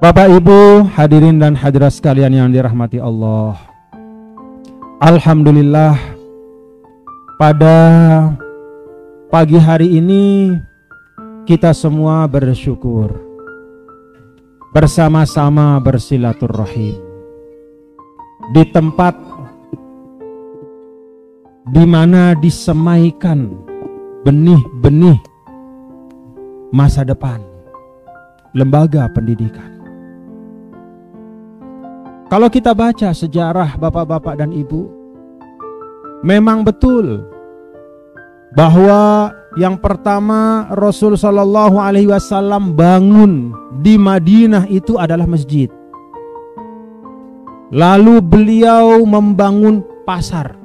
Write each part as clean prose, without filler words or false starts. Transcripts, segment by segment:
Bapak Ibu hadirin dan hadirat sekalian yang dirahmati Allah, alhamdulillah pada pagi hari ini kita semua bersyukur bersama-sama bersilaturahim di tempat di mana disemaikan benih-benih masa depan lembaga pendidikan. Kalau kita baca sejarah bapak-bapak dan ibu, memang betul bahwa yang pertama Rasul Shallallahu Alaihi Wasallam bangun di Madinah itu adalah masjid. Lalu beliau membangun pasar.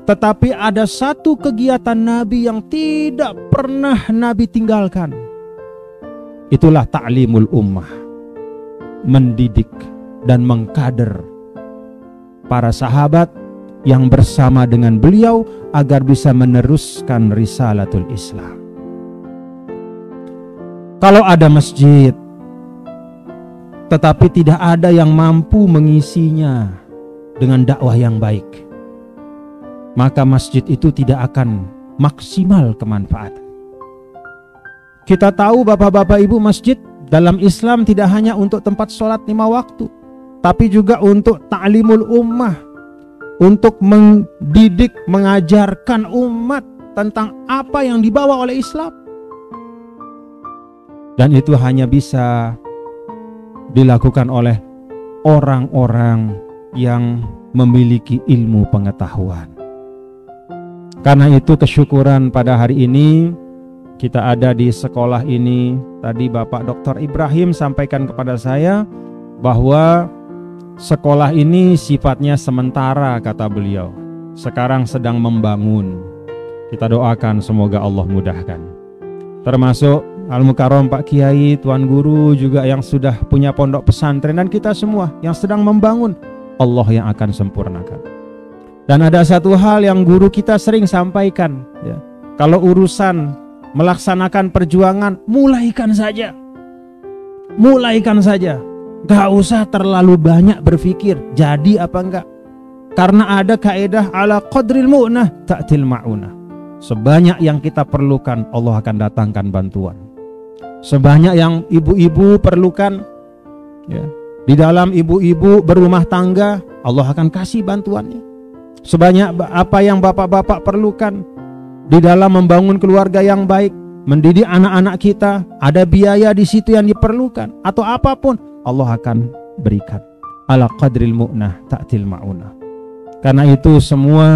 Tetapi ada satu kegiatan Nabi yang tidak pernah Nabi tinggalkan. Itulah ta'limul ummah, mendidik dan mengkader para sahabat yang bersama dengan beliau agar bisa meneruskan risalatul Islam. Kalau ada masjid tetapi tidak ada yang mampu mengisinya dengan dakwah yang baik, maka masjid itu tidak akan maksimal kemanfaatan. Kita tahu bapak-bapak ibu, masjid dalam Islam tidak hanya untuk tempat sholat 5 waktu, tapi juga untuk ta'limul ummah, untuk mendidik, mengajarkan umat tentang apa yang dibawa oleh Islam. Dan itu hanya bisa dilakukan oleh orang-orang yang memiliki ilmu pengetahuan. Karena itu kesyukuran pada hari ini kita ada di sekolah ini. Tadi Bapak Dr. Ibrahim sampaikan kepada saya bahwa sekolah ini sifatnya sementara, kata beliau. Sekarang sedang membangun. Kita doakan semoga Allah mudahkan. Termasuk Al-Mukarram Pak Kiai, Tuan Guru juga yang sudah punya pondok pesantren, dan kita semua yang sedang membangun, Allah yang akan sempurnakan. Dan ada satu hal yang guru kita sering sampaikan, ya, kalau urusan melaksanakan perjuangan, mulaikan saja. Mulaikan saja. Gak usah terlalu banyak berpikir jadi apa enggak. Karena ada kaidah ala qadril mu'nah ta'til ma'unah. Sebanyak yang kita perlukan, Allah akan datangkan bantuan. Sebanyak yang ibu-ibu perlukan, ya, di dalam ibu-ibu berumah tangga, Allah akan kasih bantuannya. Sebanyak apa yang bapak-bapak perlukan di dalam membangun keluarga yang baik, mendidik anak-anak kita, ada biaya di situ yang diperlukan, atau apapun, Allah akan berikan. Ala qadril mu'nah ta'til ma'unah. Karena itu semua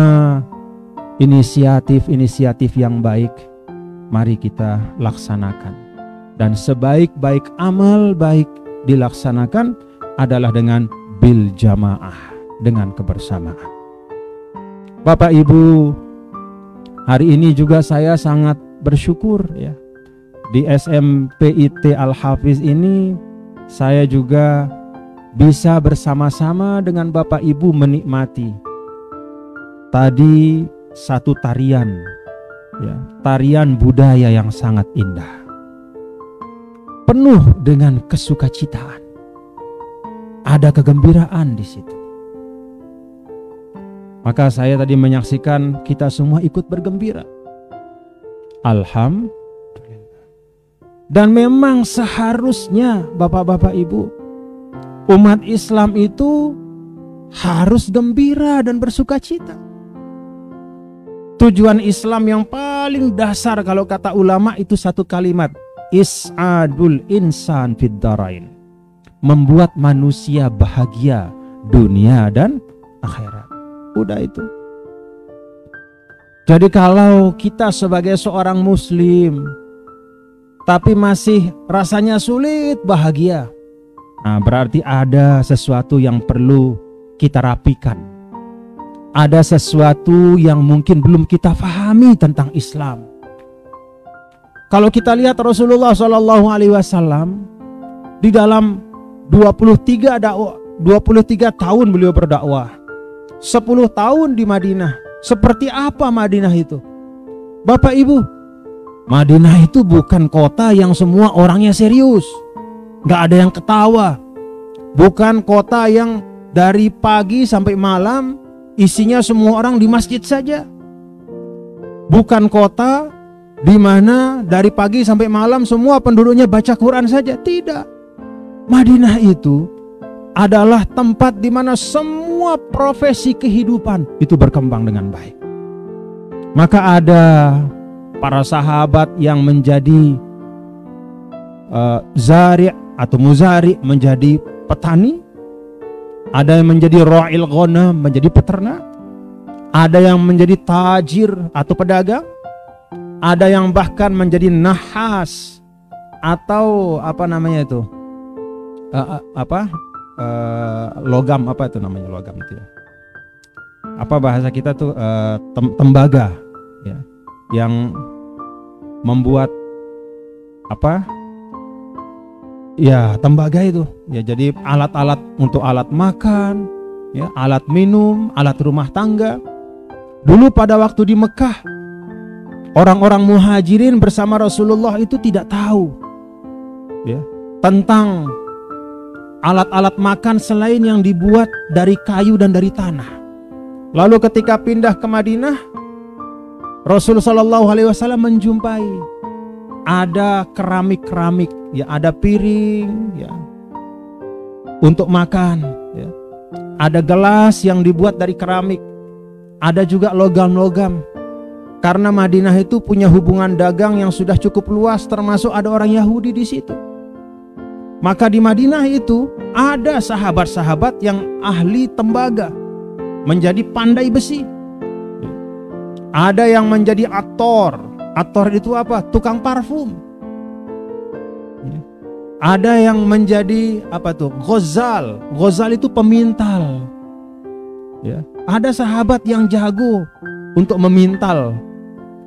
inisiatif-inisiatif yang baik mari kita laksanakan. Dan sebaik-baik amal baik dilaksanakan adalah dengan bil jamaah, dengan kebersamaan. Bapak Ibu, hari ini juga saya sangat bersyukur, ya. Di SMPIT Al-Hafiz ini saya juga bisa bersama-sama dengan Bapak Ibu menikmati tadi satu tarian, ya, tarian budaya yang sangat indah, penuh dengan kesukacitaan. Ada kegembiraan di situ. Maka saya tadi menyaksikan kita semua ikut bergembira. Alhamdulillah. Dan memang seharusnya bapak-bapak ibu, umat Islam itu harus gembira dan bersukacita. Tujuan Islam yang paling dasar kalau kata ulama itu satu kalimat, is'adul insan fid darain. Membuat manusia bahagia dunia dan akhirat. Udah itu. Jadi kalau kita sebagai seorang muslim tapi masih rasanya sulit bahagia, nah berarti ada sesuatu yang perlu kita rapikan. Ada sesuatu yang mungkin belum kita fahami tentang Islam. Kalau kita lihat Rasulullah SAW di dalam 23 tahun beliau berdakwah, 10 tahun di Madinah. Seperti apa Madinah itu? Bapak Ibu, Madinah itu bukan kota yang semua orangnya serius. nggak ada yang ketawa. Bukan kota yang dari pagi sampai malam isinya semua orang di masjid saja. Bukan kota di mana dari pagi sampai malam semua penduduknya baca Quran saja. Tidak. Madinah itu adalah tempat di mana semua profesi kehidupan itu berkembang dengan baik. Maka ada para sahabat yang menjadi zari' atau muzari', menjadi petani. Ada yang menjadi ra'il ghanam, menjadi peternak. Ada yang menjadi tajir atau pedagang. Ada yang bahkan menjadi nahas atau apa namanya itu? Logam, apa itu namanya logam itu ya? Apa bahasa kita tuh tembaga ya, yang membuat apa? Ya, tembaga itu. Ya, jadi alat-alat untuk alat makan, ya, alat minum, alat rumah tangga. Dulu pada waktu di Mekah, orang-orang muhajirin bersama Rasulullah itu tidak tahu ya, tentang alat-alat makan selain yang dibuat dari kayu dan dari tanah. Lalu ketika pindah ke Madinah, Rasulullah SAW menjumpai ada keramik-keramik, ya, ada piring, ya, untuk makan, ya. Ada gelas yang dibuat dari keramik, ada juga logam-logam. Karena Madinah itu punya hubungan dagang yang sudah cukup luas, termasuk ada orang Yahudi di situ. Maka di Madinah itu ada sahabat-sahabat yang ahli tembaga, menjadi pandai besi. Ada yang menjadi aktor. Aktor itu apa? Tukang parfum. Ada yang menjadi apa tuh? Ghazal. Ghazal itu pemintal. Ya. Ada sahabat yang jago untuk memintal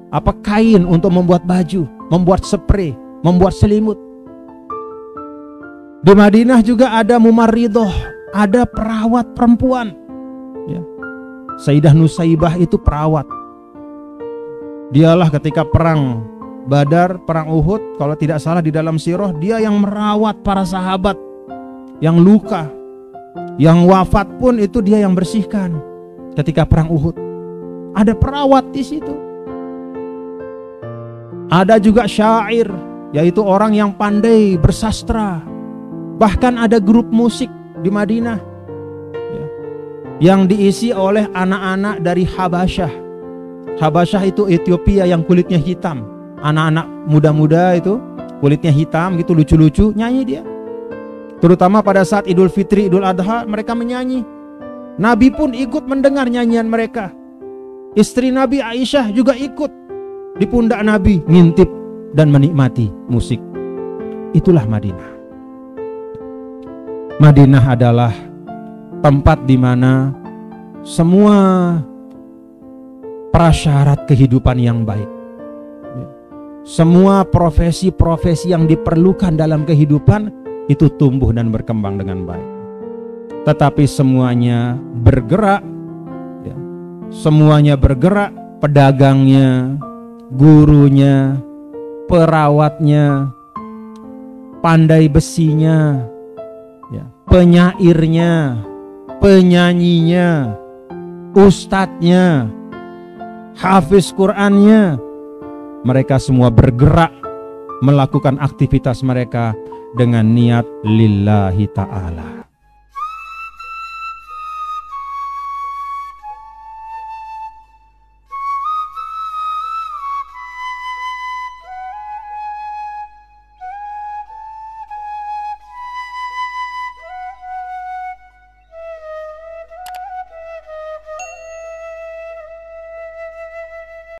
apa kain untuk membuat baju, membuat spray, membuat selimut. Di Madinah juga ada mumarridoh, ada perawat perempuan. Ya. Sayyidah Nusaibah itu perawat. Dialah ketika perang Badar, perang Uhud, kalau tidak salah di dalam sirah, dia yang merawat para sahabat yang luka, yang wafat pun itu dia yang bersihkan ketika perang Uhud. Ada perawat di situ. Ada juga syair, yaitu orang yang pandai bersastra. Bahkan ada grup musik di Madinah ya, yang diisi oleh anak-anak dari Habasyah. Habasyah itu Ethiopia yang kulitnya hitam. Anak-anak muda-muda itu kulitnya hitam gitu, lucu-lucu, nyanyi dia. Terutama pada saat Idul Fitri, Idul Adha, mereka menyanyi. Nabi pun ikut mendengar nyanyian mereka. Istri Nabi Aisyah juga ikut di pundak Nabi, ngintip dan menikmati musik. Itulah Madinah. Madinah adalah tempat di mana semua prasyarat kehidupan yang baik, semua profesi-profesi yang diperlukan dalam kehidupan itu tumbuh dan berkembang dengan baik. Tetapi semuanya bergerak, ya, semuanya bergerak, pedagangnya, gurunya, perawatnya, pandai besinya, ya, penyairnya, penyanyinya, ustadznya, hafiz Qur'annya, mereka semua bergerak melakukan aktivitas mereka dengan niat lillahi ta'ala.